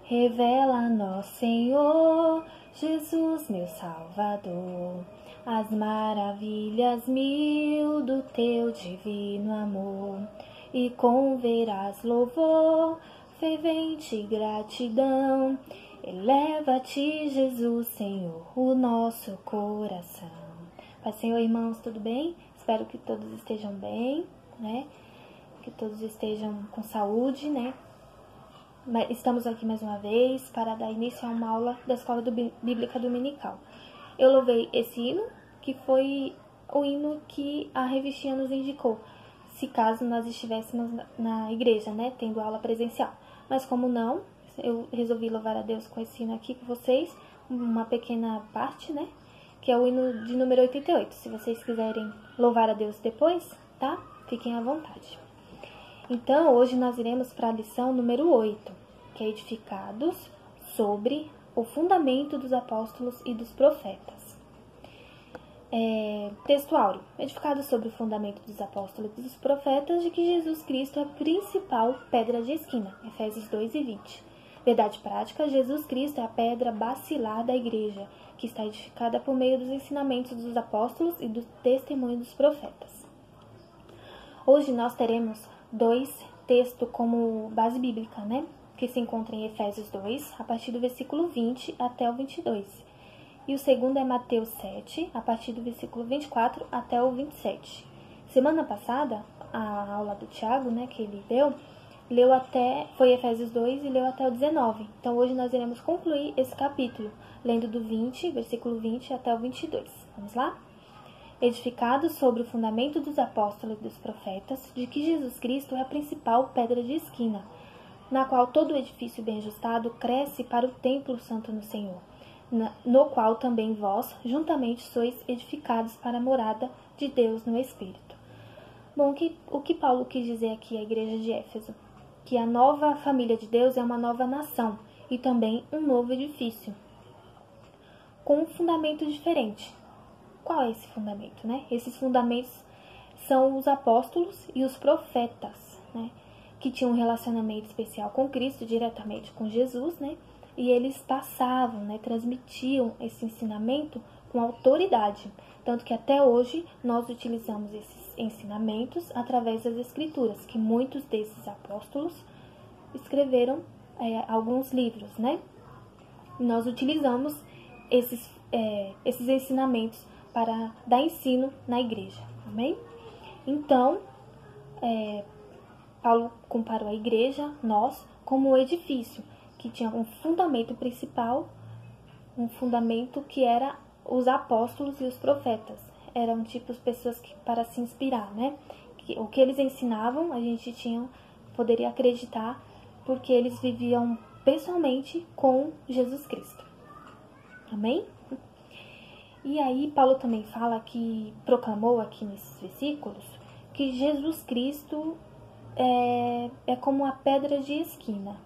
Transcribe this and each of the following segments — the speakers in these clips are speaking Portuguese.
Revela-nos, Senhor, Jesus, meu Salvador, as maravilhas mil do teu divino amor, e com veraz louvor, fervente gratidão, eleva-te, Jesus, Senhor, o nosso coração. Pai, Senhor, irmãos, tudo bem? Espero que todos estejam bem, né? Que todos estejam com saúde, né? Estamos aqui mais uma vez para dar início a uma aula da Escola Bíblica Dominical. Eu louvei esse hino, que foi o hino que a revistinha nos indicou, se caso nós estivéssemos na igreja, né, tendo aula presencial. Mas como não, eu resolvi louvar a Deus com esse hino aqui com vocês, uma pequena parte, né, que é o hino de número 88. Se vocês quiserem louvar a Deus depois, tá? Fiquem à vontade. Então, hoje nós iremos para a lição número 8, que é edificados sobre o fundamento dos apóstolos e dos profetas. Texto áureo. Edificados sobre o fundamento dos apóstolos e dos profetas, de que Jesus Cristo é a principal pedra de esquina. Efésios 2:20. Verdade prática, Jesus Cristo é a pedra basilar da igreja, que está edificada por meio dos ensinamentos dos apóstolos e do testemunho dos profetas. Hoje nós teremos dois textos como base bíblica, né? Que se encontra em Efésios 2, a partir do versículo 20 até o 22. E o segundo é Mateus 7, a partir do versículo 24 até o 27. Semana passada, a aula do Tiago, né, que ele foi Efésios 2 e leu até o 19. Então hoje nós iremos concluir esse capítulo, lendo do 20, versículo 20 até o 22. Vamos lá? Edificados sobre o fundamento dos apóstolos e dos profetas, de que Jesus Cristo é a principal pedra de esquina, na qual todo o edifício bem ajustado cresce para o templo santo no Senhor, no qual também vós, juntamente, sois edificados para a morada de Deus no Espírito. Bom, o que Paulo quis dizer aqui à igreja de Éfeso? Que a nova família de Deus é uma nova nação e também um novo edifício, com um fundamento diferente. Qual é esse fundamento, né? Esses fundamentos são os apóstolos e os profetas, né? Que tinham um relacionamento especial com Cristo, diretamente com Jesus, né? E eles passavam, né? Transmitiam esse ensinamento com autoridade. Tanto que até hoje nós utilizamos esses ensinamentos através das Escrituras, que muitos desses apóstolos escreveram alguns livros, né? E nós utilizamos esses ensinamentos para dar ensino na igreja, amém? Então, Paulo comparou a igreja, nós, como um edifício que tinha um fundamento principal, um fundamento que era os apóstolos e os profetas. Eram tipos pessoas que, para se inspirar, né? O que eles ensinavam, a gente poderia acreditar, porque eles viviam pessoalmente com Jesus Cristo. Amém? E aí Paulo também fala proclamou aqui nesses versículos, que Jesus Cristo é como a pedra de esquina.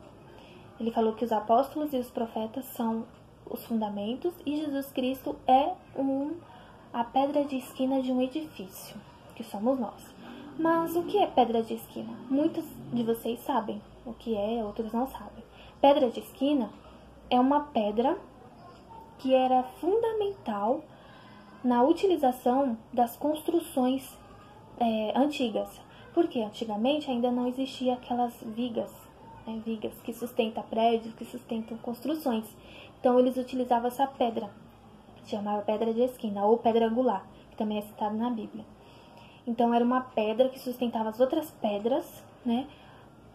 Ele falou que os apóstolos e os profetas são os fundamentos e Jesus Cristo é a pedra de esquina de um edifício, que somos nós. Mas o que é pedra de esquina? Muitos de vocês sabem o que é, outros não sabem. Pedra de esquina é uma pedra que era fundamental na utilização das construções antigas. Porque antigamente ainda não existia aquelas vigas, né, vigas que sustentam prédios, que sustentam construções. Então eles utilizavam essa pedra, chamava pedra de esquina ou pedra angular, que também é citado na Bíblia. Então era uma pedra que sustentava as outras pedras, né,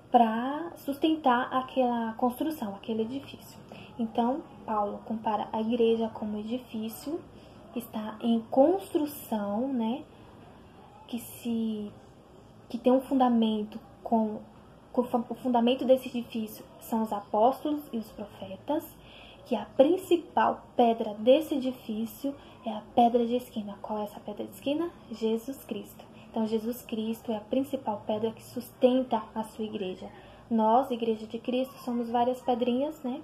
para sustentar aquela construção, aquele edifício. Então Paulo compara a igreja como edifício que está em construção, né, que tem um fundamento o fundamento desse edifício são os apóstolos e os profetas, que a principal pedra desse edifício é a pedra de esquina. Qual é essa pedra de esquina? Jesus Cristo. Então, Jesus Cristo é a principal pedra que sustenta a sua igreja. Nós, Igreja de Cristo, somos várias pedrinhas, né?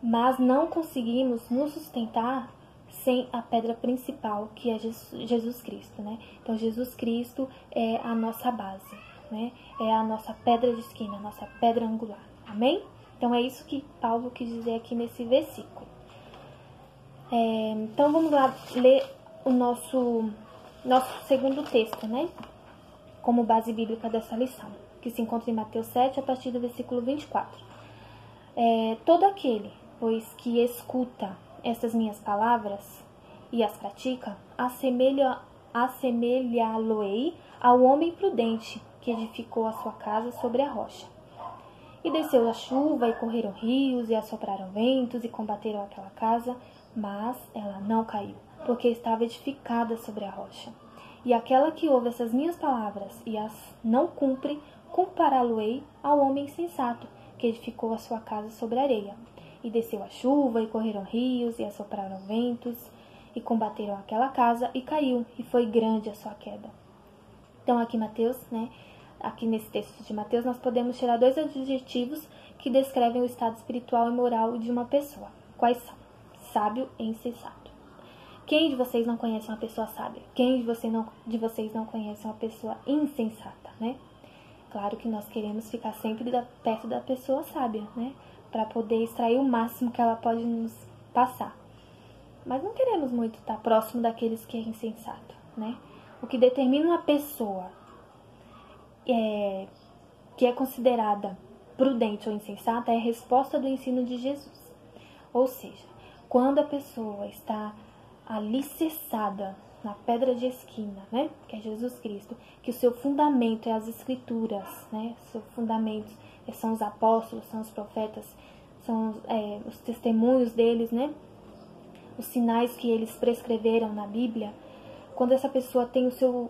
Mas não conseguimos nos sustentar sem a pedra principal, que é Jesus Cristo, né? Então, Jesus Cristo é a nossa base, né? É a nossa pedra de esquina, a nossa pedra angular. Amém? Então é isso que Paulo quis dizer aqui nesse versículo. Então vamos lá ler o nosso segundo texto, né? Como base bíblica dessa lição, que se encontra em Mateus 7, a partir do versículo 24. Todo aquele, pois, que escuta essas minhas palavras e as pratica, assemelhá-lo-ei ao homem prudente que edificou a sua casa sobre a rocha. E desceu a chuva, e correram rios, e assopraram ventos, e combateram aquela casa, mas ela não caiu, porque estava edificada sobre a rocha. E aquela que ouve essas minhas palavras e as não cumpre, compará-lo-ei ao homem insensato, que edificou a sua casa sobre a areia. E desceu a chuva, e correram rios, e assopraram ventos, e combateram aquela casa, e caiu, e foi grande a sua queda. Então aqui Mateus, né? Aqui nesse texto de Mateus, nós podemos tirar 2 adjetivos que descrevem o estado espiritual e moral de uma pessoa. Quais são? Sábio e insensato. Quem de vocês não conhece uma pessoa sábia? Quem de vocês não conhece uma pessoa insensata, né? Claro que nós queremos ficar sempre perto da pessoa sábia, né? Para poder extrair o máximo que ela pode nos passar. Mas não queremos muito estar próximo daqueles que é insensato, né? O que determina uma pessoa que é considerada prudente ou insensata é a resposta do ensino de Jesus. Ou seja, quando a pessoa está alicerçada na pedra de esquina, né, que é Jesus Cristo, que o seu fundamento é as Escrituras, né, seus fundamentos são os apóstolos, são os profetas, são os testemunhos deles, né, os sinais que eles prescreveram na Bíblia. Quando essa pessoa tem o seu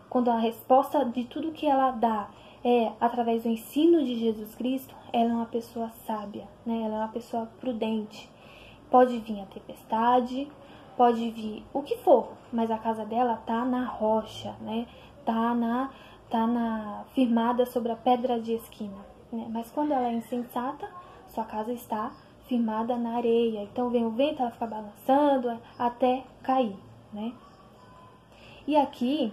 quando a resposta de tudo que ela dá é através do ensino de Jesus Cristo, ela é uma pessoa sábia, né? Ela é uma pessoa prudente. Pode vir a tempestade, pode vir o que for, mas a casa dela tá na rocha, né? Tá firmada sobre a pedra de esquina, né? Mas quando ela é insensata, sua casa está firmada na areia. Então vem o vento, ela fica balançando até cair, né? E aqui,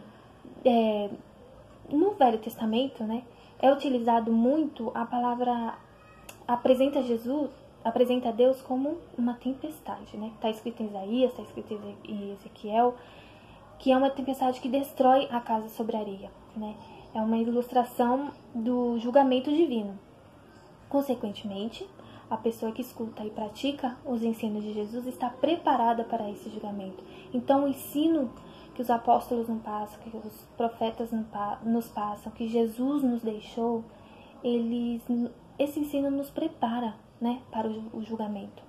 no Velho Testamento, né, é utilizado muito a palavra, apresenta Deus como uma tempestade, né? Está escrito em Isaías, está escrito em Ezequiel, que é uma tempestade que destrói a casa sobre a areia, né? É uma ilustração do julgamento divino. Consequentemente, a pessoa que escuta e pratica os ensinos de Jesus está preparada para esse julgamento. Então, o ensino que os apóstolos nos passam, que os profetas nos passam, que Jesus nos deixou, esse ensino nos prepara, né, para o julgamento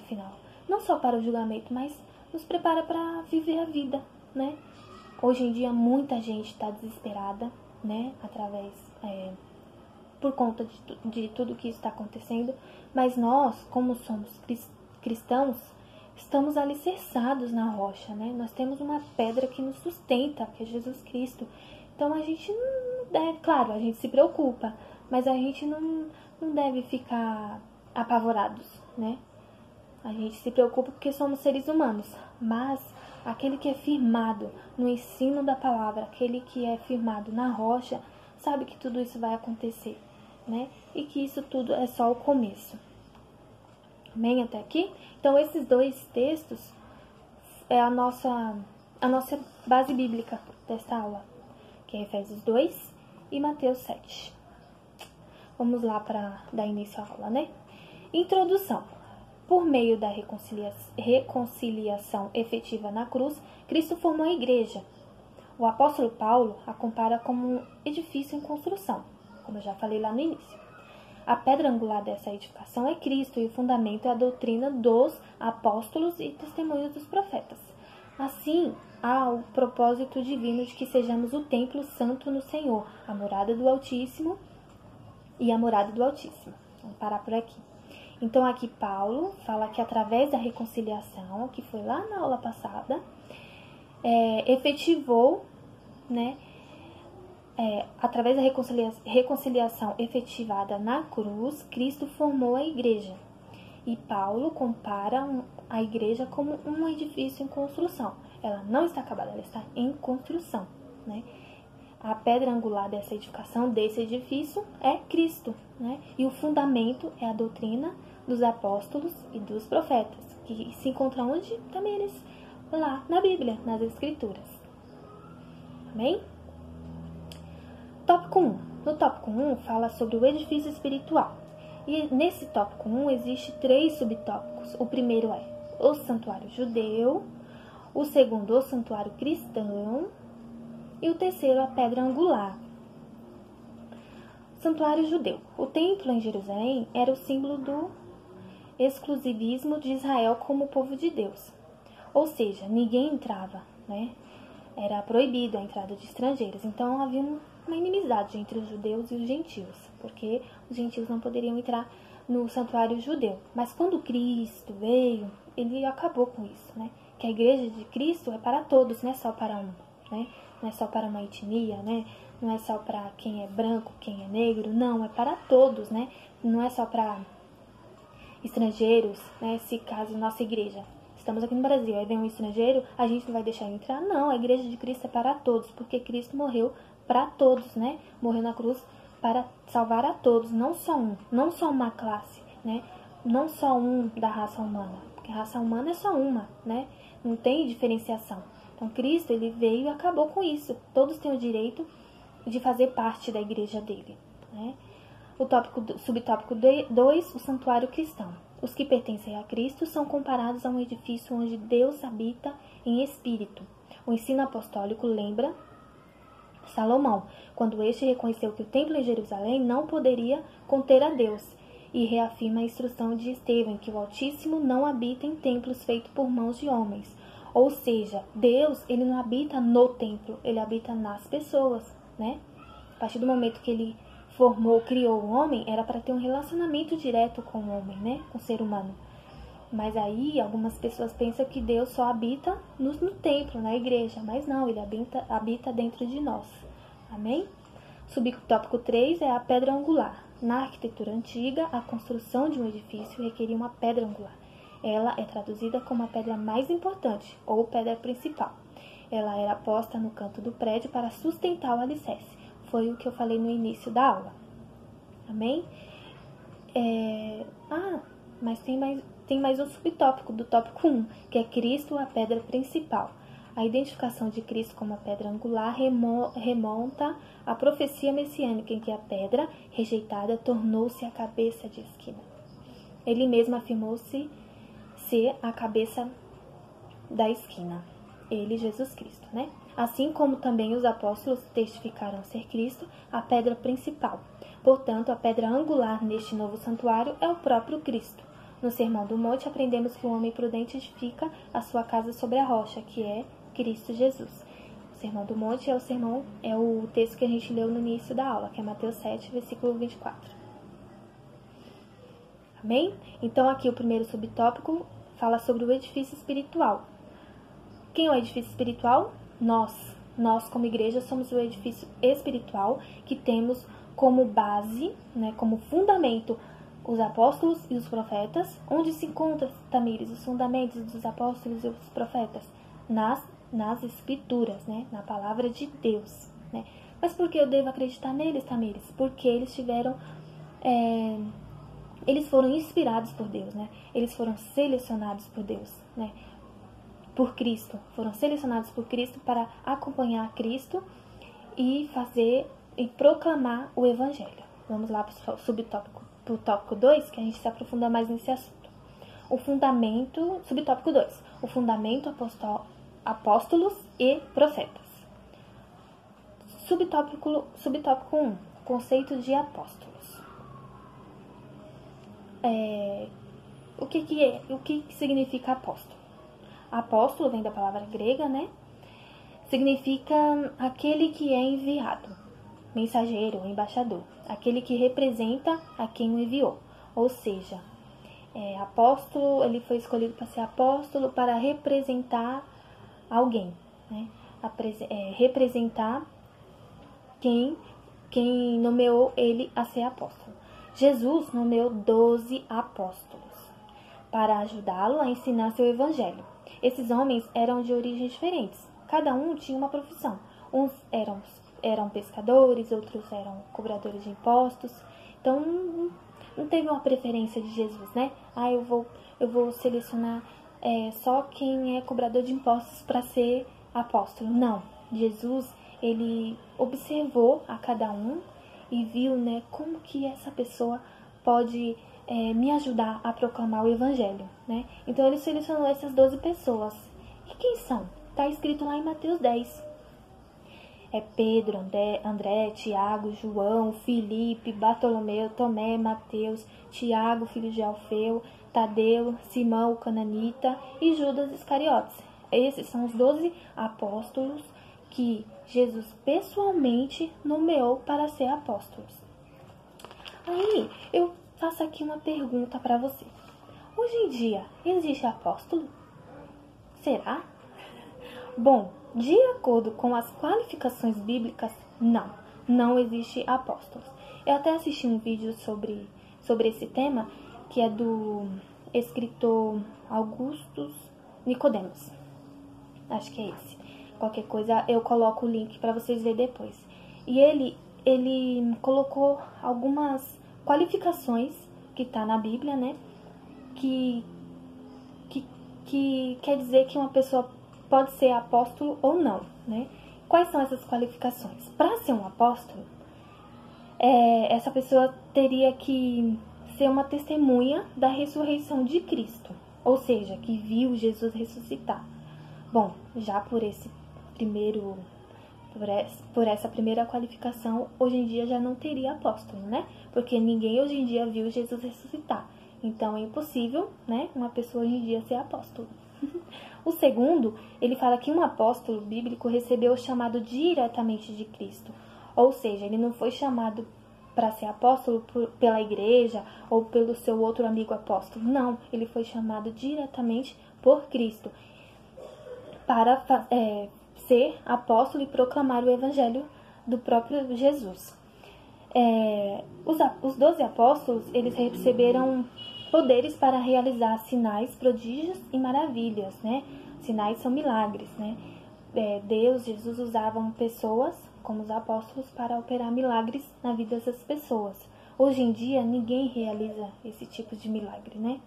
final. Não só para o julgamento, mas nos prepara para viver a vida, né? Hoje em dia, muita gente está desesperada, né, por conta de tudo que está acontecendo, mas nós, como somos cristãos, estamos alicerçados na rocha, né? Nós temos uma pedra que nos sustenta, que é Jesus Cristo. Então a gente não deve, claro, a gente se preocupa, mas a gente não deve ficar apavorados, né? A gente se preocupa porque somos seres humanos, mas aquele que é firmado no ensino da palavra, aquele que é firmado na rocha, sabe que tudo isso vai acontecer, né? E que isso tudo é só o começo. Amém até aqui? Então, esses 2 textos é a nossa base bíblica desta aula, que é Efésios 2 e Mateus 7. Vamos lá para dar início à aula, né? Introdução. Por meio da reconciliação efetiva na cruz, Cristo formou a igreja. O apóstolo Paulo a compara como um edifício em construção, como eu já falei lá no início. A pedra angular dessa edificação é Cristo e o fundamento é a doutrina dos apóstolos e testemunhos dos profetas. Assim, há o propósito divino de que sejamos o templo santo no Senhor, a morada do Altíssimo e a morada do Altíssimo. Vamos parar por aqui. Então, aqui Paulo fala que através da reconciliação, que foi lá na aula passada, efetivou, né? Através da reconciliação efetivada na cruz, Cristo formou a igreja. E Paulo compara a igreja como um edifício em construção. Ela não está acabada, ela está em construção, né? A pedra angular dessa edificação, desse edifício, é Cristo, né? E o fundamento é a doutrina dos apóstolos e dos profetas, que se encontram onde? Também eles, lá na Bíblia, nas Escrituras. Amém? Tópico 1. No tópico 1 fala sobre o edifício espiritual. E nesse tópico 1 existe 3 subtópicos. O primeiro é o santuário judeu, o segundo o santuário cristão e o terceiro a pedra angular. Santuário judeu. O templo em Jerusalém era o símbolo do exclusivismo de Israel como povo de Deus. Ou seja, ninguém entrava, né? Era proibido a entrada de estrangeiros. Então havia uma inimizade entre os judeus e os gentios, porque os gentios não poderiam entrar no santuário judeu. Mas quando Cristo veio, ele acabou com isso, né? Que a igreja de Cristo é para todos, não é só para um, né? Não é só para uma etnia, né? Não é só para quem é branco, quem é negro, não, é para todos, né? Não é só para estrangeiros, né? Se caso nossa igreja, estamos aqui no Brasil, aí vem um estrangeiro, a gente não vai deixar ele entrar? Não, a igreja de Cristo é para todos, porque Cristo morreu para todos, né? Morreu na cruz para salvar a todos, não só um, não só uma classe, né? Não só um da raça humana, porque a raça humana é só uma, né? Não tem diferenciação. Então Cristo, ele veio e acabou com isso. Todos têm o direito de fazer parte da igreja dele, né? O subtópico 2, o santuário cristão. Os que pertencem a Cristo são comparados a um edifício onde Deus habita em espírito. O ensino apostólico lembra Salomão, quando este reconheceu que o templo em Jerusalém não poderia conter a Deus, e reafirma a instrução de Estevão, que o Altíssimo não habita em templos feitos por mãos de homens. Ou seja, Deus, ele não habita no templo, ele habita nas pessoas, né? A partir do momento que ele criou o homem, era para ter um relacionamento direto com o homem, né? Com o ser humano. Mas aí, algumas pessoas pensam que Deus só habita no templo, na igreja. Mas não, ele habita dentro de nós. Amém? Subtópico 3 é a pedra angular. Na arquitetura antiga, a construção de um edifício requeria uma pedra angular. Ela é traduzida como a pedra mais importante, ou pedra principal. Ela era posta no canto do prédio para sustentar o alicerce. Foi o que eu falei no início da aula. Amém? Mas tem mais um subtópico do tópico 1, que é Cristo, a pedra principal. A identificação de Cristo como a pedra angular remonta à profecia messiânica em que a pedra rejeitada tornou-se a cabeça de esquina. Ele mesmo afirmou-se ser a cabeça da esquina. Ele, Jesus Cristo, né? Assim como também os apóstolos testificaram ser Cristo a pedra principal. Portanto, a pedra angular neste novo santuário é o próprio Cristo. No Sermão do Monte, aprendemos que o homem prudente edifica a sua casa sobre a rocha, que é Cristo Jesus. O Sermão do Monte é o texto que a gente leu no início da aula, que é Mateus 7, versículo 24. Amém? Então, aqui o primeiro subtópico fala sobre o edifício espiritual. Quem é o edifício espiritual? Nós como igreja somos o edifício espiritual que temos como base, né, como fundamento os apóstolos e os profetas. Onde se encontram, Tamires, os fundamentos dos apóstolos e os profetas? Nas escrituras, né, na palavra de Deus, né? Mas por que eu devo acreditar neles, Tamires? Porque eles eles foram inspirados por Deus, né? Eles foram selecionados por Deus, né? Por Cristo, foram selecionados por Cristo para acompanhar Cristo e proclamar o Evangelho. Vamos lá para o tópico 2, que a gente se aprofunda mais nesse assunto. Subtópico 2, o fundamento apóstolos e profetas. Subtópico 1, conceito de apóstolos. O que significa apóstolo? Apóstolo vem da palavra grega, né? Significa aquele que é enviado, mensageiro, embaixador, aquele que representa a quem o enviou. Ou seja, apóstolo, ele foi escolhido para ser apóstolo para representar alguém, né? Representar quem nomeou ele a ser apóstolo. Jesus nomeou 12 apóstolos para ajudá-lo a ensinar seu evangelho. Esses homens eram de origens diferentes. Cada um tinha uma profissão. Uns eram eram pescadores, outros eram cobradores de impostos. Então, não teve uma preferência de Jesus, né? Eu vou selecionar só quem é cobrador de impostos para ser apóstolo. Não, Jesus, ele observou a cada um e viu, né, como que essa pessoa pode me ajudar a proclamar o evangelho, né? Então ele selecionou essas 12 pessoas. E quem são? Está escrito lá em Mateus 10. É Pedro, André, Tiago, João, Filipe, Bartolomeu, Tomé, Mateus, Tiago, filho de Alfeu, Tadeu, Simão, o cananita e Judas Iscariotes. Esses são os 12 apóstolos que Jesus pessoalmente nomeou para ser apóstolos. Aí, eu faço aqui uma pergunta para você. Hoje em dia, existe apóstolo? Será? Bom, de acordo com as qualificações bíblicas, não existe apóstolos. Eu até assisti um vídeo sobre esse tema, que é do escritor Augustus Nicodemos. Acho que é esse. Qualquer coisa eu coloco o link para vocês verem depois. E ele colocou algumas qualificações que tá na Bíblia, né? Que quer dizer que uma pessoa pode ser apóstolo ou não, né? Quais são essas qualificações? Para ser um apóstolo, essa pessoa teria que ser uma testemunha da ressurreição de Cristo, ou seja, que viu Jesus ressuscitar. Bom, já por essa primeira qualificação, hoje em dia já não teria apóstolo, né? Porque ninguém hoje em dia viu Jesus ressuscitar. Então é impossível, né, uma pessoa hoje em dia ser apóstolo. O segundo, ele fala que um apóstolo bíblico recebeu o chamado diretamente de Cristo. Ou seja, ele não foi chamado para ser apóstolo pela igreja ou pelo seu outro amigo apóstolo. Não, ele foi chamado diretamente por Cristo para ser apóstolo e proclamar o evangelho do próprio Jesus. Os 12 apóstolos, eles receberam poderes para realizar sinais, prodígios e maravilhas, né? Sinais são milagres, né? Jesus usavam pessoas, como os apóstolos, para operar milagres na vida dessas pessoas. Hoje em dia, ninguém realiza esse tipo de milagre, né?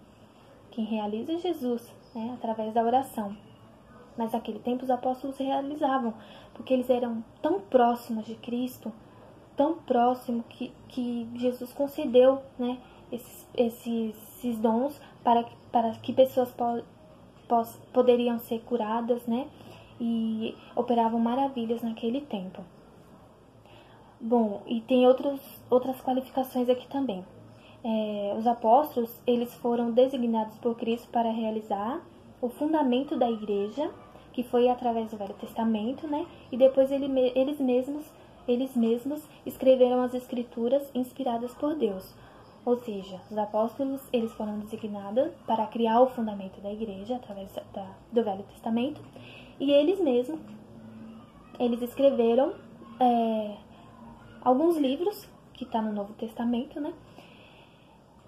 Quem realiza é Jesus, né? Através da oração. Mas naquele tempo os apóstolos realizavam, porque eles eram tão próximos de Cristo, tão próximo que Jesus concedeu, né, esses dons para que pessoas poderiam ser curadas, né, e operavam maravilhas naquele tempo. Bom, e tem outras qualificações aqui também. Os apóstolos, eles foram designados por Cristo para realizar o fundamento da igreja, que foi através do Velho Testamento, né, e depois eles mesmos escreveram as escrituras inspiradas por Deus. Ou seja, os apóstolos, eles foram designados para criar o fundamento da igreja através do Velho Testamento, e eles escreveram alguns livros que está no Novo Testamento, né,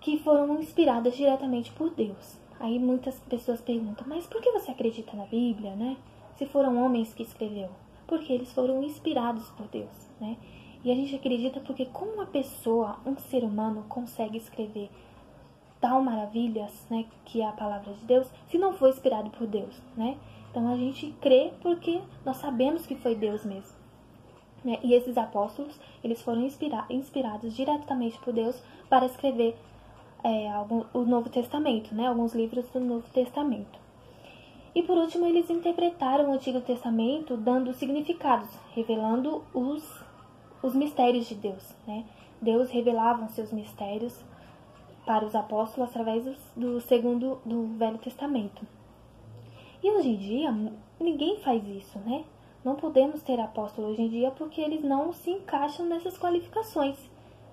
que foram inspirados diretamente por Deus. Aí muitas pessoas perguntam, mas por que você acredita na Bíblia, né? Se foram homens que escreveram? Porque eles foram inspirados por Deus, né? E a gente acredita porque como uma pessoa, um ser humano, consegue escrever tal maravilhas, né, que é a palavra de Deus, se não foi inspirado por Deus, né? Então a gente crê porque nós sabemos que foi Deus mesmo, né? E esses apóstolos, eles foram inspirados diretamente por Deus para escrever o Novo Testamento, né? Alguns livros do Novo Testamento. E por último, eles interpretaram o Antigo Testamento dando significados, revelando os mistérios de Deus, né? Deus revelava os seus mistérios para os apóstolos através do Velho Testamento. E hoje em dia, ninguém faz isso, né? Não podemos ter apóstolos hoje em dia porque eles não se encaixam nessas qualificações,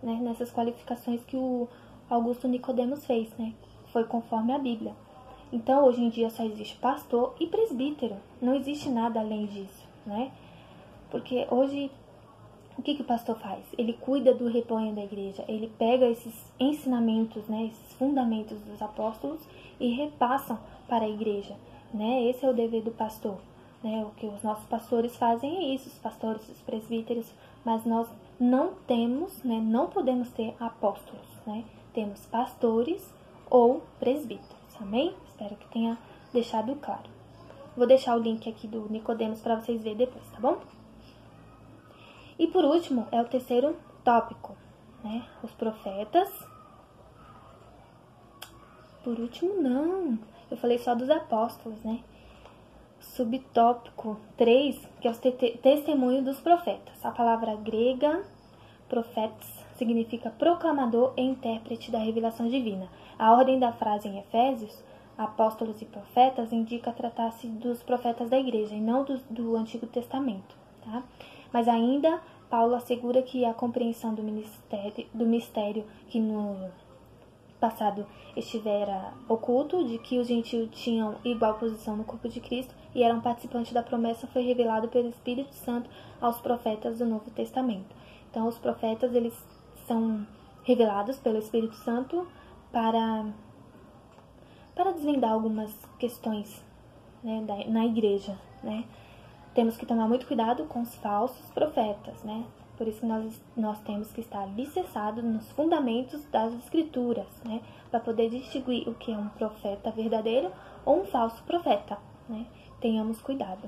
né? Nessas qualificações que o Augusto Nicodemos fez, né? Foi conforme a Bíblia. Então, hoje em dia só existe pastor e presbítero. Não existe nada além disso, né? Porque hoje, o que o pastor faz? Ele cuida do rebanho da igreja. Ele pega esses ensinamentos, né? Esses fundamentos dos apóstolos e repassam para a igreja, né? Esse é o dever do pastor, né? O que os nossos pastores fazem é isso. Os pastores, os presbíteros mas nós não temos, né, não podemos ter apóstolos, né? Temos pastores ou presbíteros, amém? Espero que tenha deixado claro. Vou deixar o link aqui do Nicodemos para vocês verem depois, tá bom? E por último, é o terceiro tópico, né? Os profetas. Por último, não. Eu falei só dos apóstolos, né? Subtópico 3, que é o testemunho dos profetas. A palavra grega, profetes, significa proclamador e intérprete da revelação divina. A ordem da frase em Efésios, apóstolos e profetas, indica tratar-se dos profetas da igreja e não do Antigo Testamento, tá? Mas ainda, Paulo assegura que a compreensão do mistério que no passado estivera oculto, de que os gentios tinham igual posição no corpo de Cristo e eram participantes da promessa, foi revelado pelo Espírito Santo aos profetas do Novo Testamento. Então, os profetas, eles são revelados pelo Espírito Santo para desvendar algumas questões, né, na igreja, né? Temos que tomar muito cuidado com os falsos profetas, né? Por isso que nós temos que estar alicerçados nos fundamentos das Escrituras, né? Para poder distinguir o que é um profeta verdadeiro ou um falso profeta, né? Tenhamos cuidado.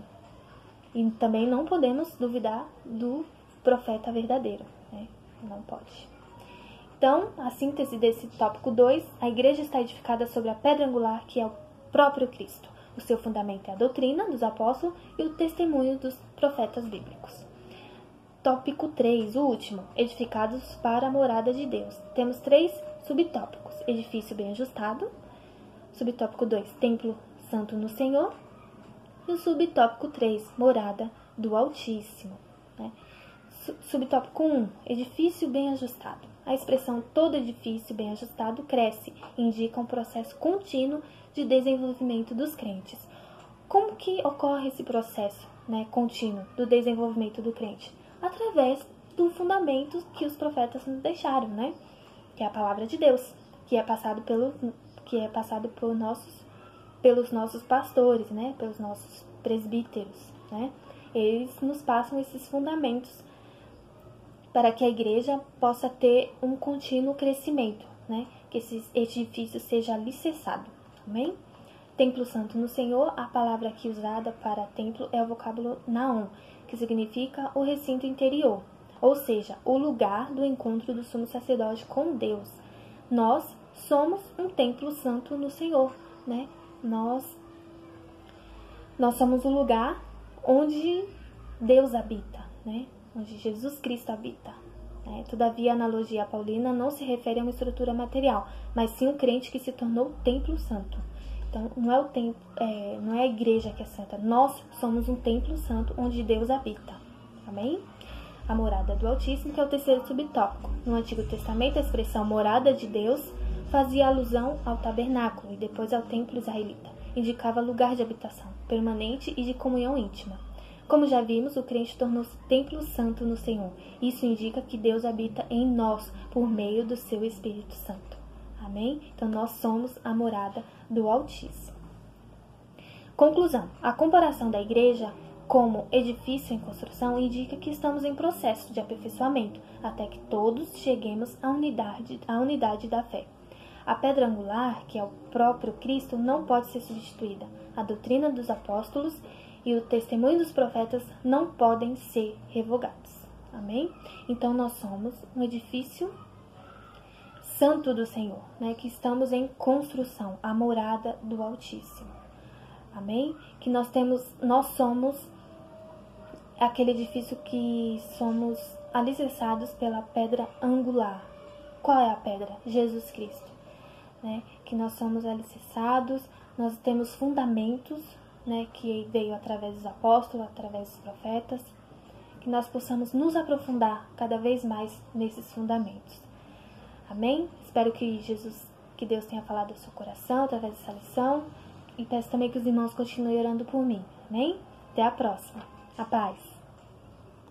E também não podemos duvidar do profeta verdadeiro, né? Não pode. Então, a síntese desse tópico 2, a igreja está edificada sobre a pedra angular, que é o próprio Cristo. O seu fundamento é a doutrina dos apóstolos e o testemunho dos profetas bíblicos. Tópico 3, o último, edificados para a morada de Deus. Temos 3 subtópicos: edifício bem ajustado, subtópico 2, templo santo no Senhor, e o subtópico 3, morada do Altíssimo, né? Subtópico 1, edifício bem ajustado. A expressão todo edifício bem ajustado cresce e indica um processo contínuo de desenvolvimento dos crentes. Como que ocorre esse processo, né, contínuo do desenvolvimento do crente? Através do fundamento que os profetas nos deixaram, né? Que é a palavra de Deus, que é passado pelos nossos pastores, né? Pelos nossos presbíteros, né? Eles nos passam esses fundamentos para que a igreja possa ter um contínuo crescimento, né? Que esse edifício seja alicerçado, amém? Templo santo no Senhor, a palavra aqui usada para templo é o vocábulo naon, que significa o recinto interior, ou seja, o lugar do encontro do sumo sacerdote com Deus. Nós somos um templo santo no Senhor, né? Nós somos o lugar onde Deus habita, né? Onde Jesus Cristo habita, né? Todavia, a analogia paulina não se refere a uma estrutura material, mas sim um crente que se tornou templo santo. Então, não é a igreja que é santa, nós somos um templo santo onde Deus habita, amém? A morada do Altíssimo, que é o terceiro subtópico. No Antigo Testamento, a expressão morada de Deus fazia alusão ao tabernáculo e depois ao templo israelita. Indicava lugar de habitação permanente e de comunhão íntima. Como já vimos, o crente tornou-se templo santo no Senhor. Isso indica que Deus habita em nós por meio do seu Espírito Santo. Amém? Então, nós somos a morada do Altíssimo. Conclusão. A comparação da igreja como edifício em construção indica que estamos em processo de aperfeiçoamento, até que todos cheguemos à unidade da fé. A pedra angular, que é o próprio Cristo, não pode ser substituída. A doutrina dos apóstolos e o testemunho dos profetas não podem ser revogados. Amém? Então, nós somos um edifício santo do Senhor, né? Que estamos em construção, a morada do Altíssimo. Amém? Que nós somos aquele edifício que somos alicerçados pela pedra angular. Qual é a pedra? Jesus Cristo, né? Que nós somos alicerçados, nós temos fundamentos, né? Que veio através dos apóstolos, através dos profetas, que nós possamos nos aprofundar cada vez mais nesses fundamentos. Amém? Espero que Deus tenha falado ao seu coração através dessa lição. E peço também que os irmãos continuem orando por mim. Amém? Até a próxima. A paz.